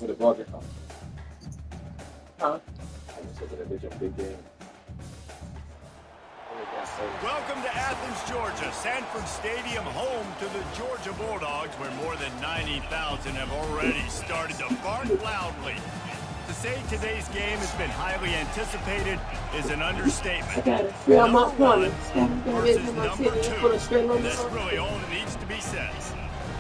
for the ball. Huh? Big game. Welcome to Athens, Georgia, Sanford Stadium, home to the Georgia Bulldogs, where more than 90,000 have already started to bark loudly. To say today's game has been highly anticipated is an understatement. Number one versus number two. That's really all that needs to be said.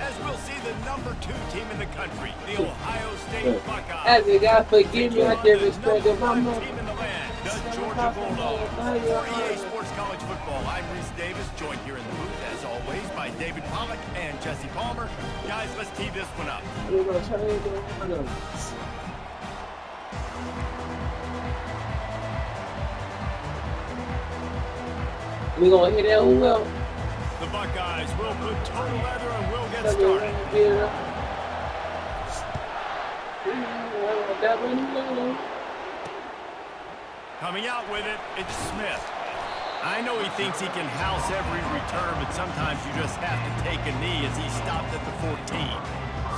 As we'll see the number 2 team in the country, the Ohio State Buckeyes. As you guys forgive me, I did respect the number 1 team in the land, the Georgia Bulldogs. For EA Sports College Football, I'm Reese Davis, joined here in the booth, as always, by David Pollack and Jesse Palmer. Guys, let's tee this one up. We gonna hit that well. The Buckeyes will put total leather and will get started. Coming out with it, it's Smith. I know he thinks he can house every return, but sometimes you just have to take a knee as he stopped at the 14.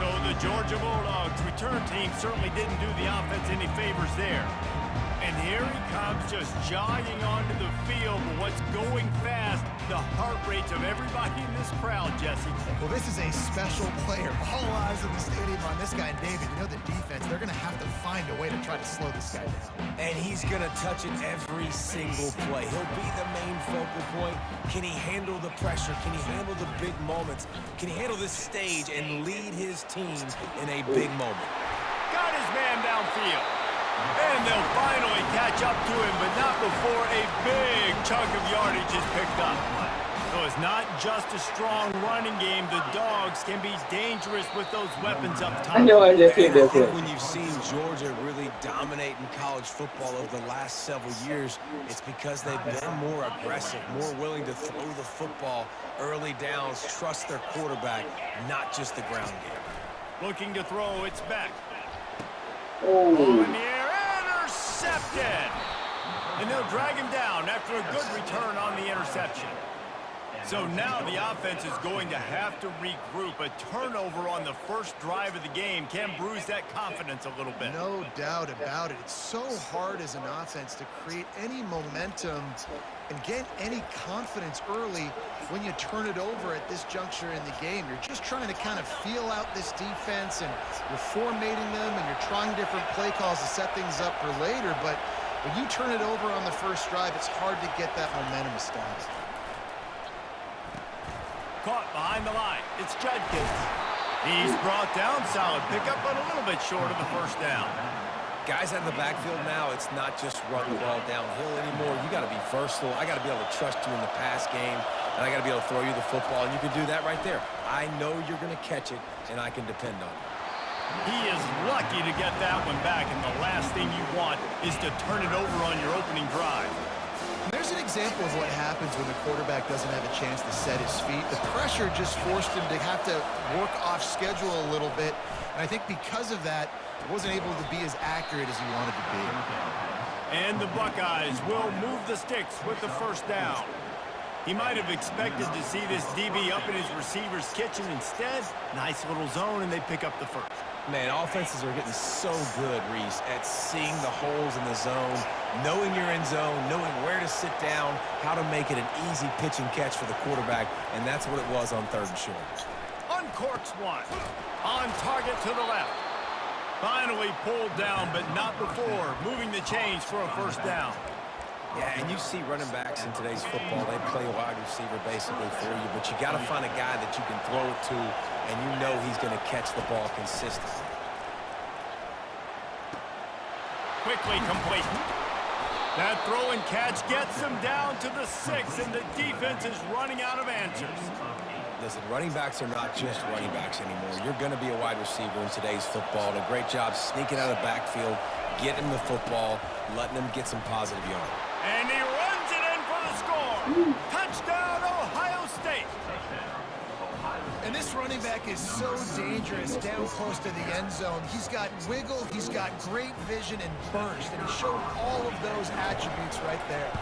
So the Georgia Bulldogs return team certainly didn't do the offense any favors there. And here he comes, just jogging onto the field. But what's going fast? The heart rates of everybody in this crowd, Jesse. Well, this is a special player. All eyes in the stadium on this guy. And David, you know the defense, they're going to have to find a way to try to slow this guy down. And he's going to touch it every single play. He'll be the main focal point. Can he handle the pressure? Can he handle the big moments? Can he handle this stage and lead his team in a big moment? Got his man downfield. And they'll finally catch up to him, but not before a big chunk of yardage is picked up. So it's not just a strong running game. The Dogs can be dangerous with those weapons up top. I know I just hit that. When you've seen Georgia really dominate in college football over the last several years, it's because they've been more aggressive, more willing to throw the football early downs, trust their quarterback, not just the ground game. Looking to throw, it's back. Oh. In the air, intercepted. And they'll drag him down after a good return on the interception. So now the offense is going to have to regroup. A turnover on the first drive of the game can bruise that confidence a little bit. No doubt about it. It's so hard as an offense to create any momentum and get any confidence early when you turn it over at this juncture in the game. You're just trying to kind of feel out this defense, and you're formatting them, and you're trying different play calls to set things up for later. But when you turn it over on the first drive, it's hard to get that momentum established. Caught behind the line. It's Judkins. He's brought down, solid pickup, but a little bit short of the first down. Guys out in the backfield now, it's not just run the ball downhill anymore. You got to be versatile. I got to be able to trust you in the pass game, and I got to be able to throw you the football, and you can do that right there. I know you're going to catch it, and I can depend on you. He is lucky to get that one back, and the last thing you want is to turn it over on your opening drive. There's an example of what happens when the quarterback doesn't have a chance to set his feet. The pressure just forced him to have to work off schedule a little bit, and I think because of that, he wasn't able to be as accurate as he wanted to be. And the Buckeyes will move the sticks with the first down. He might have expected to see this DB up in his receiver's kitchen. Instead, nice little zone, and they pick up the first. Man, offenses are getting so good, Reese, at seeing the holes in the zone, knowing you're in zone, knowing where to sit down, how to make it an easy pitch and catch for the quarterback, and that's what it was on third and short. Uncorks one. On target to the left. Finally pulled down, but not before moving the chains for a first down. Yeah, and you see running backs in today's football, they play wide receiver basically for you, but you got to find a guy that you can throw it to, and you know he's going to catch the ball consistently. Quickly complete. That throw and catch gets him down to the 6, and the defense is running out of answers. Listen, running backs are not just running backs anymore. You're going to be a wide receiver in today's football, and a great job sneaking out of the backfield, getting the football, letting them get some positive yards. And he runs it in for the score. Touchdown, Ohio State. And this running back is so dangerous down close to the end zone. He's got wiggle, he's got great vision and burst, and he showed all of those attributes right there.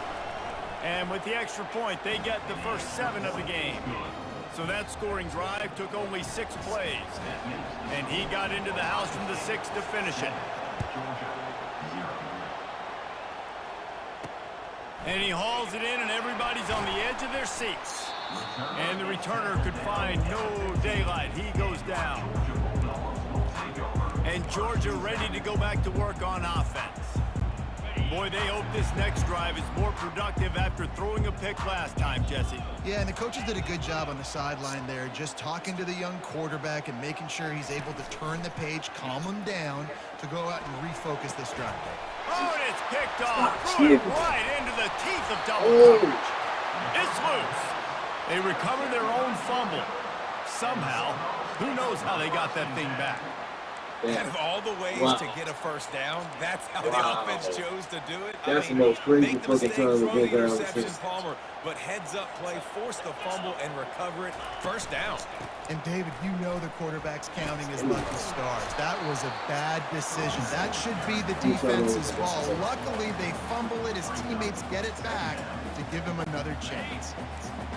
And with the extra point, they get the first 7 of the game. So that scoring drive took only 6 plays. And he got into the house from the 6 to finish it. And he hauls it in, and everybody's on the edge of their seats. And the returner could find no daylight. He goes down. And Georgia ready to go back to work on offense. Boy, they hope this next drive is more productive after throwing a pick last time, Jesse. Yeah, and the coaches did a good job on the sideline there, just talking to the young quarterback and making sure he's able to turn the page, calm him down to go out and refocus this drive. Oh, and it's picked off. Threw it right into the teeth of double coverage. It's loose. They recover their own fumble. Somehow, who knows how they got that thing back. Out of all the ways to get a first down, that's how the offense chose to do it. That's the most crazy make the mistake, fucking throw time the to go down. interception, Palmer, but heads-up play, force the fumble, and recover it. First down. And, David, you know the quarterback's counting his lucky stars. That was a bad decision. That should be the defense's ball. Luckily, they fumble it. His teammates get it back to give him another chance.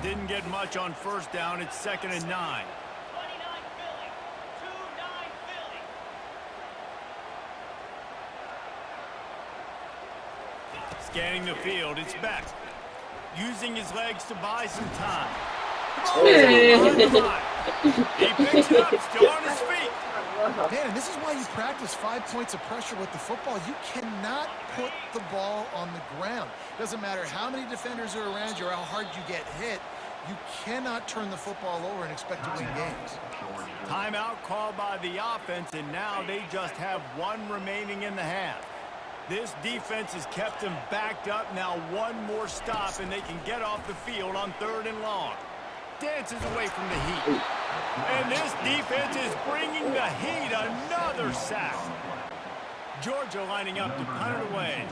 Didn't get much on first down. It's 2nd and 9. Scanning the field, it's Beck. Using his legs to buy some time. He picks it up, still on his feet. Man, this is why you practice 5 points of pressure with the football. You cannot put the ball on the ground. Doesn't matter how many defenders are around you or how hard you get hit. You cannot turn the football over and expect to win games. Timeout called by the offense, and now they just have 1 remaining in the half. This defense has kept them backed up. Now 1 more stop, and they can get off the field on 3rd and long. Dances away from the heat. And this defense is bringing the heat. Another sack. Georgia lining up to punt it away.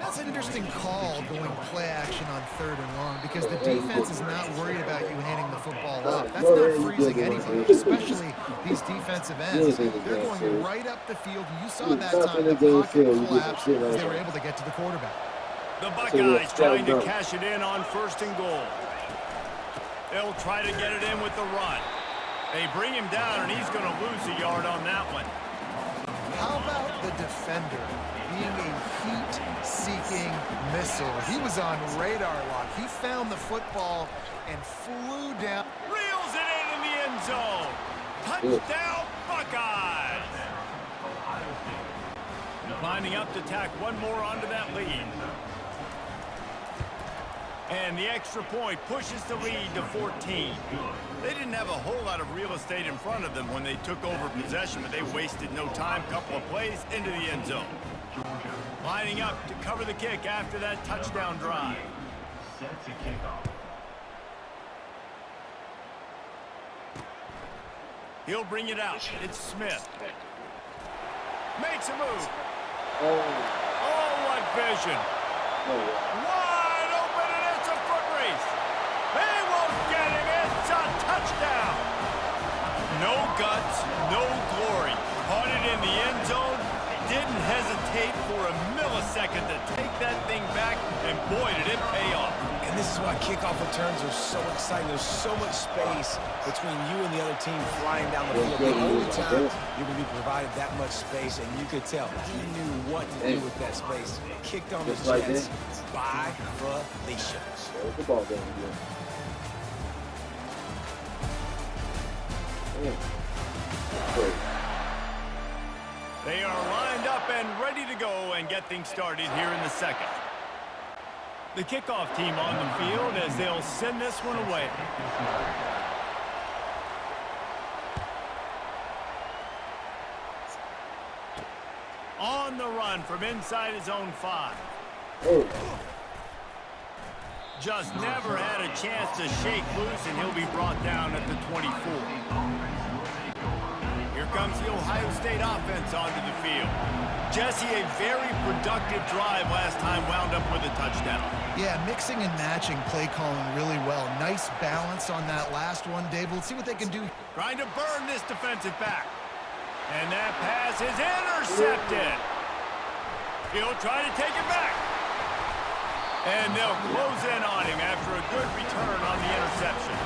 That's an interesting call, going play action on 3rd and long, because the defense is not worried about you handing the football up. That's not freezing anybody, especially these defensive ends. They're going right up the field. You saw that time the pocket collapse as they were able to get to the quarterback. The Buckeyes trying to cash it in on 1st and goal. They'll try to get it in with the run. They bring him down, and he's going to lose a yard on that one. How about the defender being a heat-seeking missile? He was on radar lock. He found the football and flew down. Reels it in the end zone. Touchdown, Buckeyes. Lining up to tack 1 more onto that lead. And the extra point pushes the lead to 14. They didn't have a whole lot of real estate in front of them when they took over possession, but they wasted no time. Couple of plays into the end zone. Lining up to cover the kick after that touchdown drive. He'll bring it out. It's Smith. Makes a move. Oh, what vision. Wide open, and it's a foot race. They won't get him. It's a touchdown. No guts, no glory. Caught it in the end zone. Didn't hesitate for a millisecond to take that thing back, and boy, did it pay off. And this is why kickoff returns are so exciting. There's so much space between you and the other team flying down the field. The only time you're going to be provided that much space, and you could tell he knew what to do with that space. Kicked on the Jets by Felicia. The ball game again. They are lined up and ready to go and get things started here in the 2nd. The kickoff team on the field as they'll send this one away. On the run from inside his own 5. Just never had a chance to shake loose, and he'll be brought down at the 24. Here comes the Ohio State offense onto the field. Jesse, a very productive drive last time, wound up with a touchdown. Yeah, mixing and matching play calling really well. Nice balance on that last one, Dave. We'll see what they can do. Trying to burn this defensive back. And that pass is intercepted. He'll try to take it back. And they'll close in on him after a good return on the interception.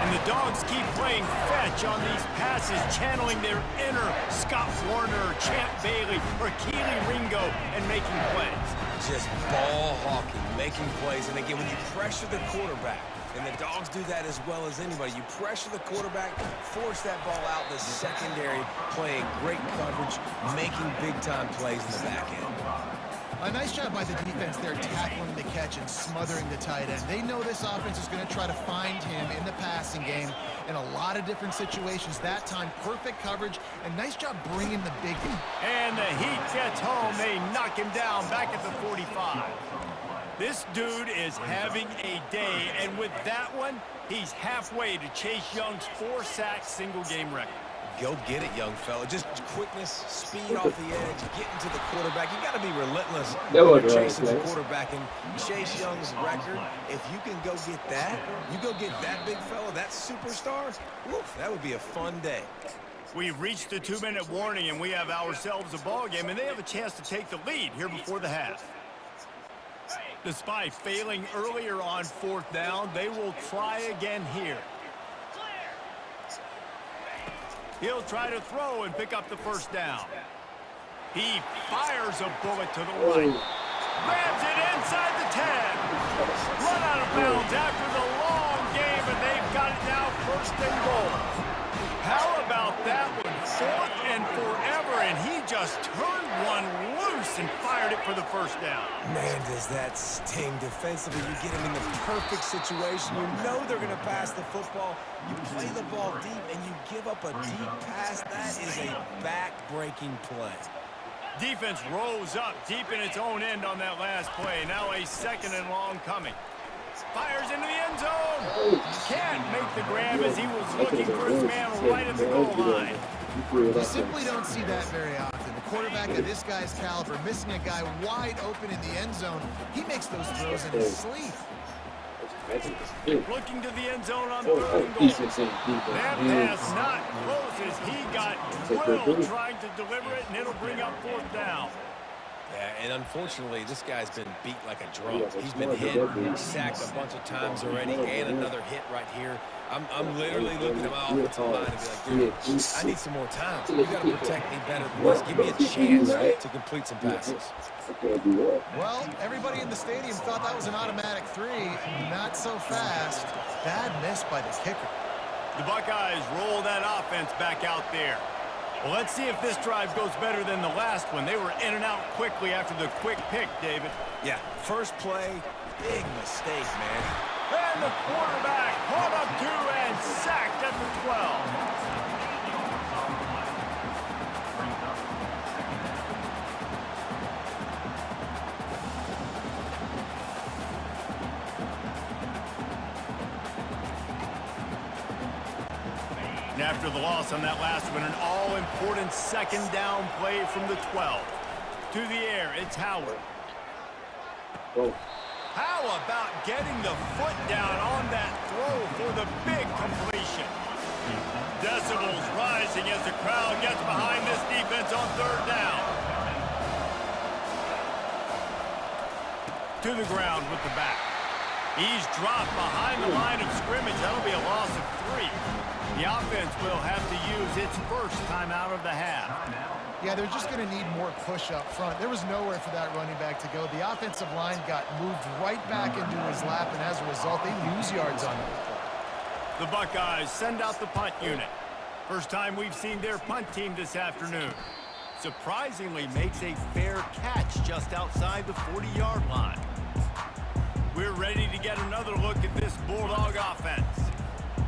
And the Dogs keep playing fetch on these passes, channeling their inner Scott Warner, Champ Bailey, or Keely Ringo, and making plays. Just ball hawking, making plays. And again, when you pressure the quarterback, and the Dogs do that as well as anybody, you pressure the quarterback, force that ball out in the secondary, playing great coverage, making big-time plays in the back end. A nice job by the defense there, tackling the catch and smothering the tight end. They know this offense is going to try to find him in the passing game in a lot of different situations. That time, perfect coverage, and nice job bringing the big one. And the Heat gets home. They knock him down back at the 45. This dude is having a day, and with that one, he's halfway to Chase Young's 4-sack single-game record. Go get it, young fella. Just quickness, speed off the edge, getting to the quarterback. You got to be relentless when you're chasing the quarterback. And Chase Young's record, if you can go get that, you go get that big fella, that superstar, woof, that would be a fun day. We've reached the 2-minute warning, and we have ourselves a ball game, and they have a chance to take the lead here before the half. Despite failing earlier on 4th down, they will try again here. He'll try to throw and pick up the 1st down. He fires a bullet to the right. Grabs it inside the 10. Run out of bounds after the long game, and they've got it now 1st and goal. How about that one? 4th and forever, and he just turned one loose and fired it for the 1st down. Man, does that sting defensively. You get him in the perfect situation. You know they're going to pass the football. You play the ball deep, and you give up a deep pass. That is a back-breaking play. Defense rose up deep in its own end on that last play. Now a 2nd and long coming. Fires into the end zone. Can't make the grab as he was looking for his man right at the goal line. You simply don't see that very often. The quarterback of this guy's caliber missing a guy wide open in the end zone. He makes those throws in his sleep. Looking to the end zone on 3rd and goal. That pass not close as he got drilled trying to deliver it, and it'll bring up 4th down. Yeah, and unfortunately, this guy's been beat like a drum. He's been hit, sacked a bunch of times already, and another hit right here. I'm literally looking at my offensive line and be like, dude, I need some more time. You got to protect me better than this. Give me a chance to complete some passes. Well, everybody in the stadium thought that was an automatic 3. Not so fast. Bad miss by the kicker. The Buckeyes roll that offense back out there. Well, let's see if this drive goes better than the last one. They were in and out quickly after the quick pick, David. Yeah, first play, big mistake, man. And the quarterback caught up to and sacked at the 12. And after the loss on that last one, an all-important 2nd down play from the 12. To the air, it's Howard. How about getting the foot down on that throw for the big completion? Decibels rising as the crowd gets behind this defense on 3rd down. To the ground with the back. He's dropped behind the line of scrimmage. That'll be a loss of 3. The offense will have to use its 1st timeout of the half. Yeah, they're just going to need more push up front. There was nowhere for that running back to go. The offensive line got moved right back into his lap, and as a result, they lose yards on it. The Buckeyes send out the punt unit. First time we've seen their punt team this afternoon. Surprisingly makes a fair catch just outside the 40-yard line. We're ready to get another look at this Bulldog offense.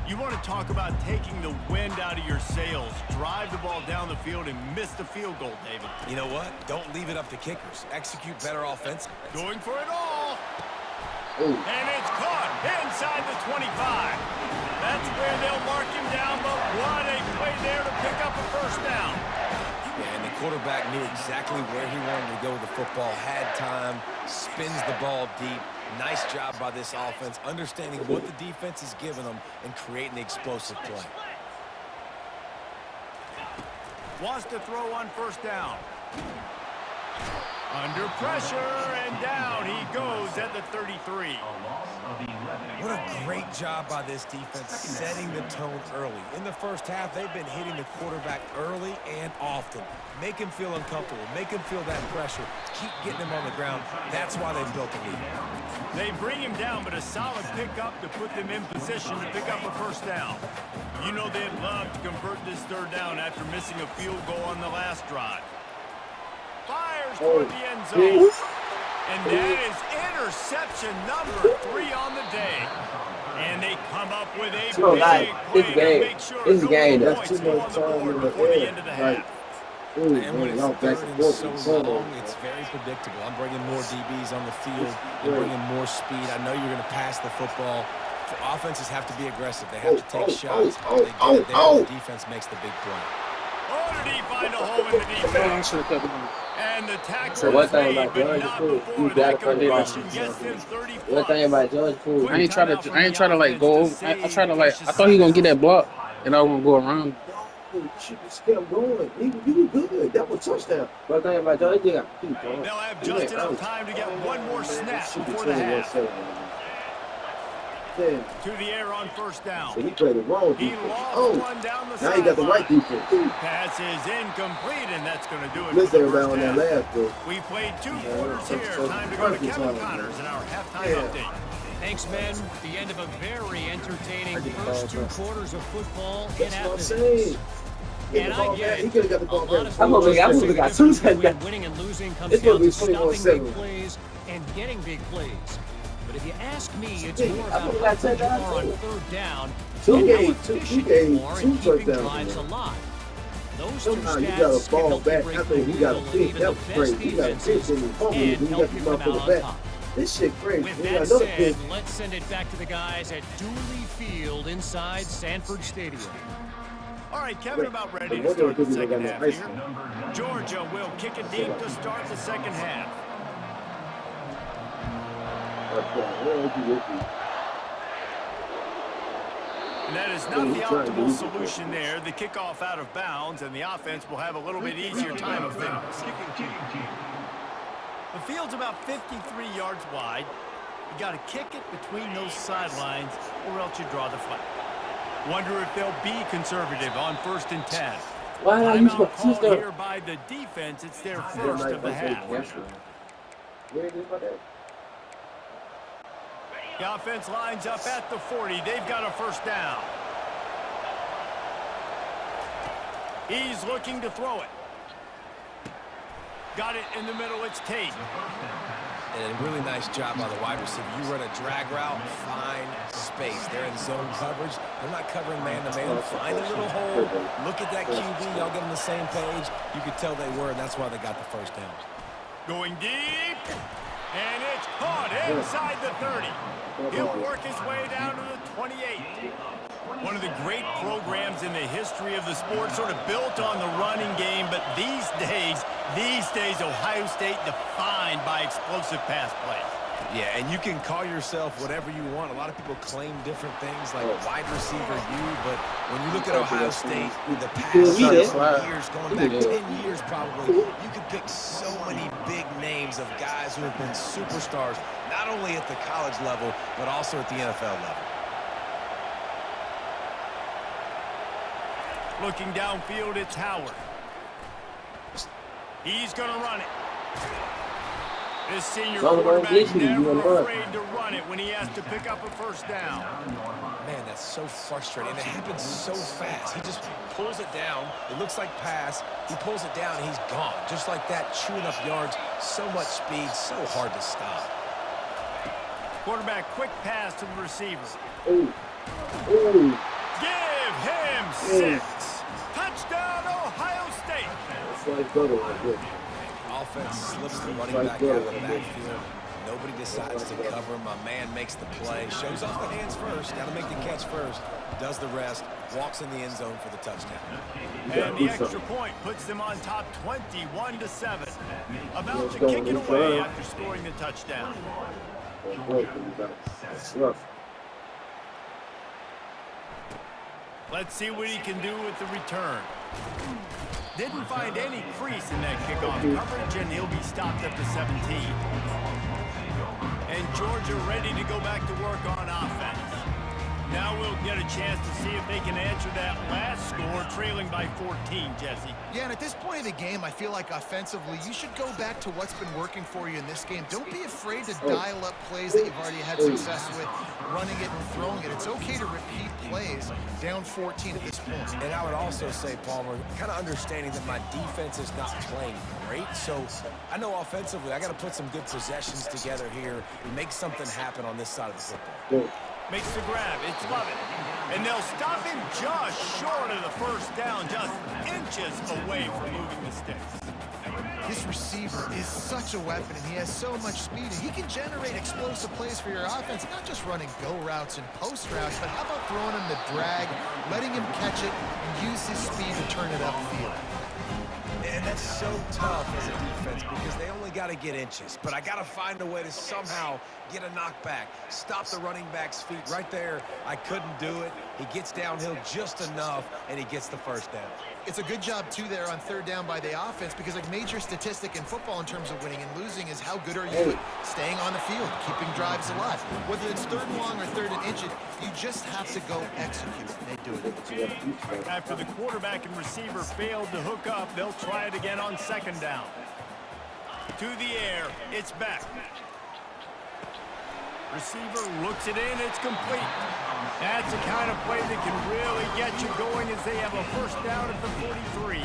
You want to talk about taking the wind out of your sails. Drive the ball down the field and miss the field goal, David. You know what? Don't leave it up to kickers. Execute better offense. Going for it all. And it's caught inside the 25. That's where they'll mark him down, but what a play there to pick up a 1st down. Yeah, and the quarterback knew exactly where he wanted to go with the football, had time, spins the ball deep. Nice job by this offense, understanding what the defense is giving them and creating the explosive play. Wants to throw on 1st down. Under pressure, and down he goes at the 33. What a great job by this defense setting the tone early. In the first half, they've been hitting the quarterback early and often. Make him feel uncomfortable. Make him feel that pressure. Keep getting him on the ground. That's why they built the lead. They bring him down, but a solid pickup to put them in position to pick up a first down. You know they'd love to convert this third down after missing a field goal on the last drive. Fires toward the end zone. And that is interception number 3 on the day. And they come up with a big play to make sure no points go on the board before the end of the half. And when it's third and so long, it's very predictable. I'm bringing more DBs on the field. I'm bringing more speed. I know you're going to pass the football. Offenses have to be aggressive. They have to take shots. They get it there. The defense makes the big play. Oh, did he find a hole in the defense? And the tackle So what is thing made, about but Georgia not Poole? before You that gotta conversion gets them 30 plus. What thing about George Poole? I ain't try to like go over. I tried to like. I thought he gonna get that block, and I was gonna go around. You just kept going. You were good. That was touchdown. What thing about George? They got feet, bro. They'll have just enough time to get one more snap before the half. To the air on first down. So he played it wrong. He lost one down the now he got the right sideline. defense. Pass is incomplete, and that's going to do it Missed for the everybody first on that half. last though. We've played 2 quarters here. Time to go to Kevin Connors in our halftime update. Thanks, men. The end of a very entertaining first 2 quarters of football in That's what I'm Athens. saying. And I get He it. could have got the A ball lot back. of I'm gonna got two between touchdowns. winning and losing comes It's down gonna be to stopping 21-7. big plays and getting big plays. But if you ask me, it's Yeah, more I about think how that's good you it, are on that's it. third down Two and how games, two efficient games, you are in two keeping touchdowns, drives man. alive. Those 2 Somehow you got stats a can ball help you back break after the you got a wheel of pick. even That the was best crazy. You got a pick defenses and you fumbled it, and and you help got you the come out motherfucker on back. top. This shit crazy. With You that got another said, pick. let's send it back to the guys at Dooley Field inside Sanford Stadium. All right, Kevin, about ready to start the second half here. Georgia will kick it deep to start the second half. And that is not the optimal solution there. The kickoff out of bounds, and the offense will have a little bit easier time of things. The field's about 53 yards wide. You got to kick it between those sidelines, or else you draw the flag. Wonder if they'll be conservative on 1st and 10. Why are you Timeout called supposed here by the defense. It's their first of the half. The offense lines up at the 40. They've got a first down. He's looking to throw it. Got it in the middle. It's Tate. And a really nice job by the wide receiver. You run a drag route, find space. They're in zone coverage. They're not covering man-to-man. Find a little hole. Look at that QB. Y'all get on the same page. You could tell they were, and that's why they got the first down. Going deep. And it's caught inside the 30. He'll work his way down to the 28. One of the great programs in the history of the sport, sort of built on the running game, but these days, Ohio State defined by explosive pass play. Yeah, and you can call yourself whatever you want. A lot of people claim different things like wide receiver you, but when you look at Ohio State, the past several years, going back 10 years probably, you could pick so many big names of guys who have been superstars, not only at the college level, but also at the NFL level. Looking downfield, it's Howard. He's going to run it. This senior quarterback never afraid to run it when he has to pick up a first down. Man, that's so frustrating. It happens so fast. He just pulls it down. It looks like pass. He pulls it down, and he's gone. Just like that, chewing up yards. So much speed, so hard to stop. Quarterback, quick pass to the receiver. Ooh. Give him 6. Touchdown, Ohio State. That's why it's better like this. Offense slips the running back out of the backfield. Nobody decides to cover him. My man makes the play. Shows off the hands first. Got to make the catch first. Does the rest. Walks in the end zone for the touchdown. And the extra point puts them on top 21-7. About to kick it away after scoring the touchdown. Let's see what he can do with the return. Didn't find any crease in that kickoff coverage, and he'll be stopped at the 17. And and Georgia ready to go back to work on offense. Now we'll get a chance to see if they can answer that last score, trailing by 14, Jesse. Yeah, and at this point of the game, I feel like offensively, you should go back to what's been working for you in this game. Don't be afraid to dial up plays that you've already had success with, running it and throwing it. It's okay to repeat plays down 14 at this point. And I would also say, Palmer, kind of understanding that my defense is not playing great. So I know offensively, I got to put some good possessions together here and make something happen on this side of the football. Makes the grab. It's Lovett. And they'll stop him just short of the first down, just inches away from moving the sticks. This receiver is such a weapon, and he has so much speed, and he can generate explosive plays for your offense, not just running go routes and post routes, but how about throwing him the drag, letting him catch it, and use his speed to turn it upfield. And that's so tough as a defense because they only got to get inches. But I got to find a way to somehow get a knockback, stop the running back's feet right there. I couldn't do it. He gets downhill just enough, and he gets the first down. It's a good job, too, there on third down by the offense because a major statistic in football in terms of winning and losing is how good are you at staying on the field, keeping drives alive. Whether it's third and long or third and inches, you just have to go execute, and they do it. After the quarterback and receiver failed to hook up, they'll try it again on second down. To the air, it's back. Receiver looks it in, it's complete. That's the kind of play that can really get you going as they have a first down at the 43.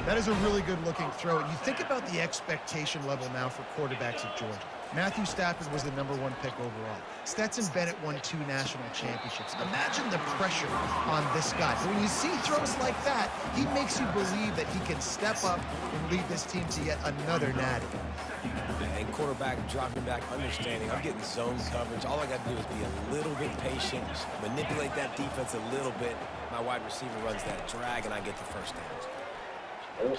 That is a really good-looking throw. And you think about the expectation level now for quarterbacks at Georgia. Matthew Stafford was the #1 pick overall. Stetson Bennett won 2 national championships. Imagine the pressure on this guy. But when you see throws like that, he makes you believe that he can step up and lead this team to yet another natty. And quarterback dropping back, understanding I'm getting zone coverage. All I got to do is be a little bit patient, manipulate that defense a little bit. My wide receiver runs that drag, and I get the first down.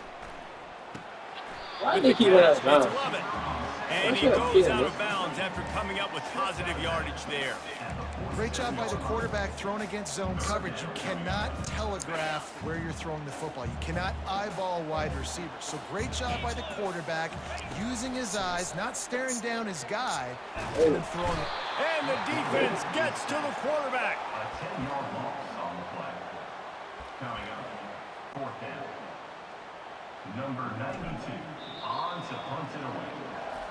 Why did he let us It's down? Lovett. And he goes out of bounds after coming up with positive yardage there. Great job by the quarterback thrown against zone coverage. You cannot telegraph where you're throwing the football. You cannot eyeball wide receivers. So great job by the quarterback using his eyes, not staring down his guy, and then throwing it. And the defense gets to the quarterback. A 10-yard loss on the play. Coming up, fourth down. Number 92, on to punt it away.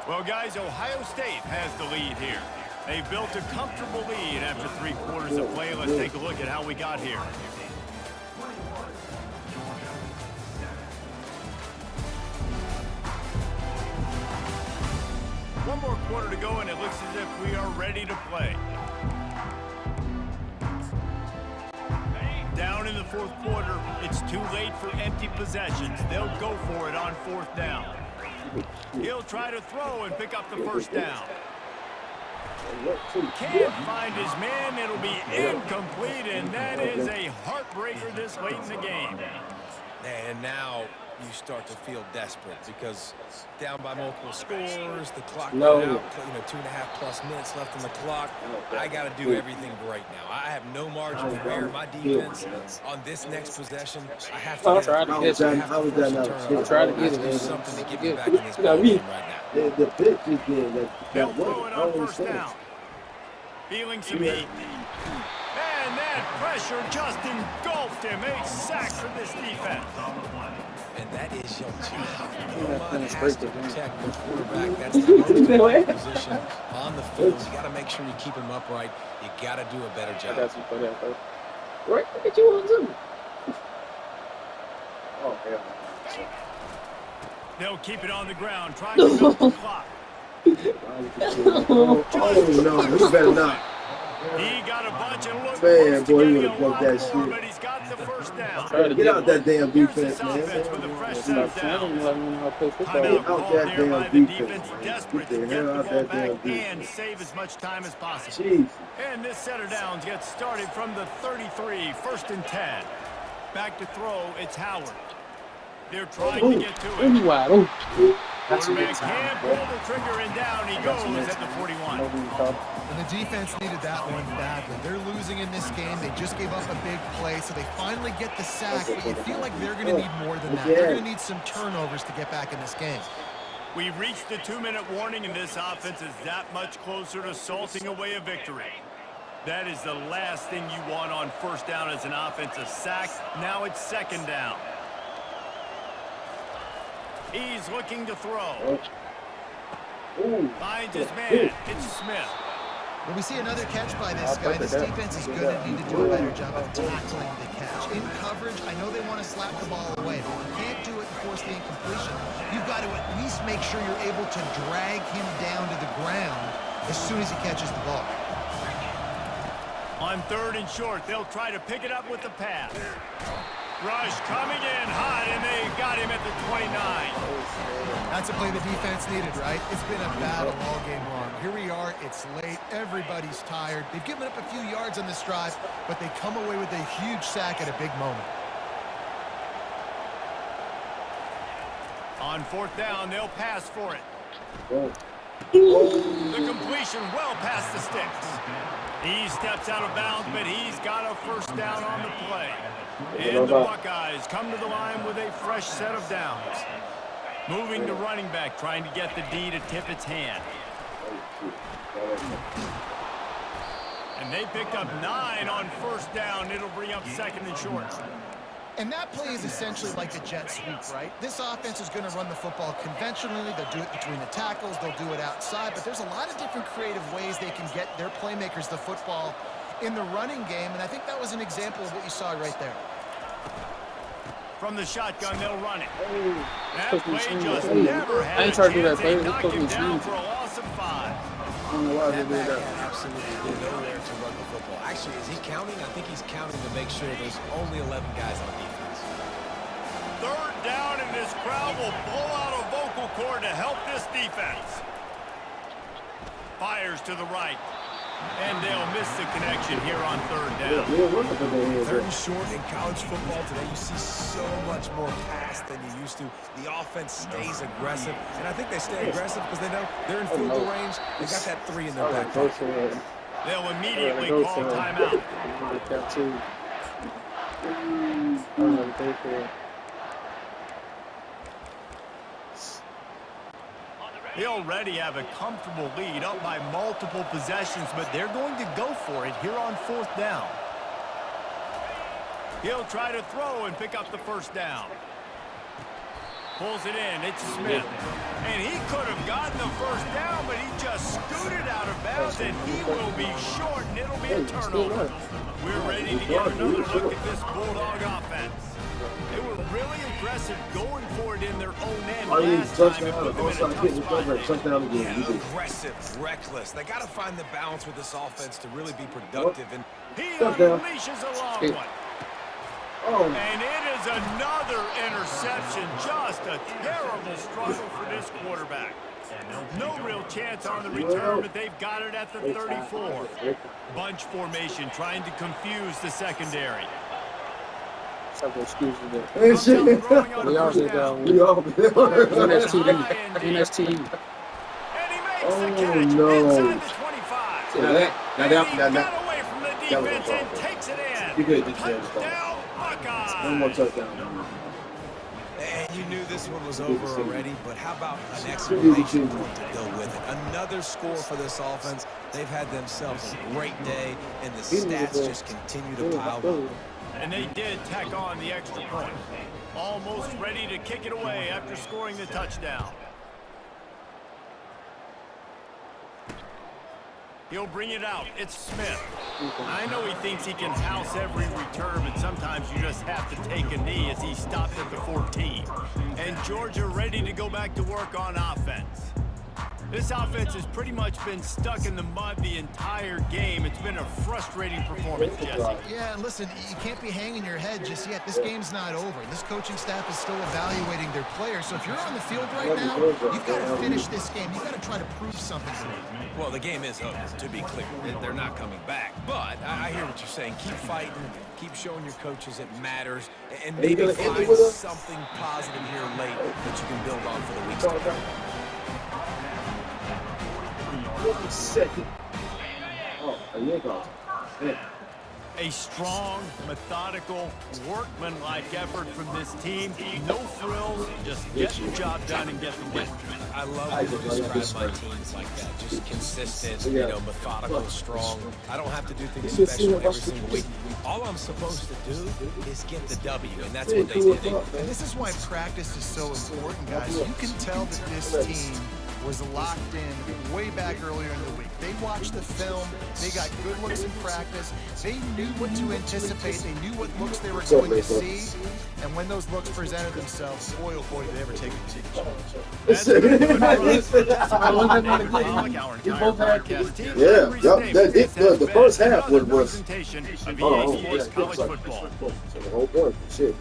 Well, guys, Ohio State has the lead here. They've built a comfortable lead after 3 quarters of play. Let's take a look at how we got here. One more quarter to go, and it looks as if we are ready to play. Down in the 4th quarter, it's too late for empty possessions. They'll go for it on 4th down. He'll try to throw and pick up the first down. Can't find his man. It'll be incomplete, and that is a heartbreaker this late in the game. And now you start to feel desperate because down by multiple scores, the clock ran out, 2.5+ minutes left on the clock. I got to do everything right now. I have no margin for error. My defense on this next possession, I have to get try to get it. I Try to get it. do something to get me back in this ball game right now. The pitch is there. They'll throw it on first down. Feeling some heat. And that pressure just engulfed him. A sack for this defense. And that is your job. Mann has to protect the quarterback. That's the most important position on the field. You got to make sure you keep him upright. You got to do a better job. Right, look at you on Zoom. Oh, hell. They'll keep it on the ground, trying to milk the clock. Oh, no, he better not. He got a bunch of look Man, boy, getting you would a have broke lot that more, shit. but he's got the first down. Get out that damn Here's defense, this man. offense with a fresh set Like of downs. Timeout Get out called that there by damn the defense, defense, man. desperate Get to the get hell the out ball that back damn and defense. save as much time as possible. Jeez. And this set of downs gets started from the 33, 1st and 10. Back to throw, it's Howard. They're trying to get to it. Quarterback can't pull the trigger, and down he goes at the 41. And the defense needed that one badly. They're losing in this game. They just gave up a big play, so they finally get the sack, but you feel like they're going to need more than that. They're going to need some turnovers to get back in this game. We've reached the 2-minute warning, and this offense is that much closer to salting away a victory. That is the last thing you want on first down as an offensive sack. Now it's second down. He's looking to throw. Finds his man. It's Smith. When we see another catch by this guy, this defense is going to need to do a better job of tackling the catch. In coverage, I know they want to slap the ball away, but you can't do it and force the incompletion. You've got to at least make sure you're able to drag him down to the ground as soon as he catches the ball. On 3rd and short, they'll try to pick it up with the pass. Rush coming in hot, and they got him at the 29. That's a play the defense needed, right? It's been a battle all game long. Here we are, it's late, everybody's tired. They've given up a few yards on this drive, but they come away with a huge sack at a big moment. On 4th down, they'll pass for it. The completion well past the sticks. He steps out of bounds, but he's got a first down on the play. And the Buckeyes come to the line with a fresh set of downs. Moving to running back, trying to get the D to tip its hand. And they picked up 9 on first down. It'll bring up 2nd and short. And that play is essentially like the jet sweep, right? This offense is going to run the football conventionally. They'll do it between the tackles. They'll do it outside. But there's a lot of different creative ways they can get their playmakers the football in the running game. And I think that was an example of what you saw right there. From the shotgun, they'll run it. That play just never had a chance. They knocked him down for a loss of 5. That back had absolutely nowhere to run the football. Actually, is he counting? I think he's counting to make sure there's only 11 guys on defense. 3rd down, and this crowd will blow out a vocal cord to help this defense. Fires to the right. And they'll miss the connection here on 3rd down. 3rd and short in college football today, you see so much more pass than you used to. The offense stays aggressive, and I think they stay aggressive because they know they're in field goal range. They got that 3 in their back pocket. They'll immediately call timeout. They already have a comfortable lead, up by multiple possessions, but they're going to go for it here on 4th down. He'll try to throw and pick up the first down. Pulls it in. It's Smith. And he could have gotten the first down, but he just scooted out of bounds, and he will be short, and it'll be a turnover. We're ready to get another look at this Bulldog offense. They were really aggressive going for it in their own end last time. It put them in a tough spot. Yeah, aggressive, reckless. They got to find the balance with this offense to really be productive. And he unleashes a long one. And it is another interception. Just a terrible struggle for this quarterback. No real chance on the return, but they've got it at the 34. Bunch formation trying to confuse the secondary. We all did that. We all did. NSTE. And he makes the catch inside the 25. And he got away from the defense and takes it in. Touchdown, Buckeyes. One more touchdown. And you knew this one was over already, but how about an exclamation point to go with it? Another score for this offense. They've had themselves a great day, and the stats just continue to pile up. And they did tack on the extra point. Almost ready to kick it away after scoring the touchdown. He'll bring it out. It's Smith. I know he thinks he can house every return, but sometimes you just have to take a knee as he stopped at the 14. And Georgia ready to go back to work on offense. This offense has pretty much been stuck in the mud the entire game. It's been a frustrating performance, Jesse. Yeah, and listen, you can't be hanging your head just yet. This game's not over. This coaching staff is still evaluating their players. So if you're on the field right now, you've got to finish this game. You've got to try to prove something to them. Well, the game is over, to be clear. They're not coming back. But I hear what you're saying. Keep fighting. Keep showing your coaches it matters. And maybe find something positive here late that you can build on for the weeks to come. Second. Oh, a year ago. Yeah. A strong, methodical, workman-like effort from this team. No frills, just get the job done and get the win. I love when you describe my teams like that. Just consistent, methodical, strong. I don't have to do things special every single week. All I'm supposed to do is get the W, and that's what they did. And this is why practice is so important, guys. You can tell that this team was locked in way back earlier in the week. They watched the film. They got good looks in practice. They knew what to anticipate. They knew what looks they were going to see. And when those looks presented themselves, boy, oh boy, did they ever take advantage. That's good the first half was presentation of EA Sports College Football. the whole point. Shit.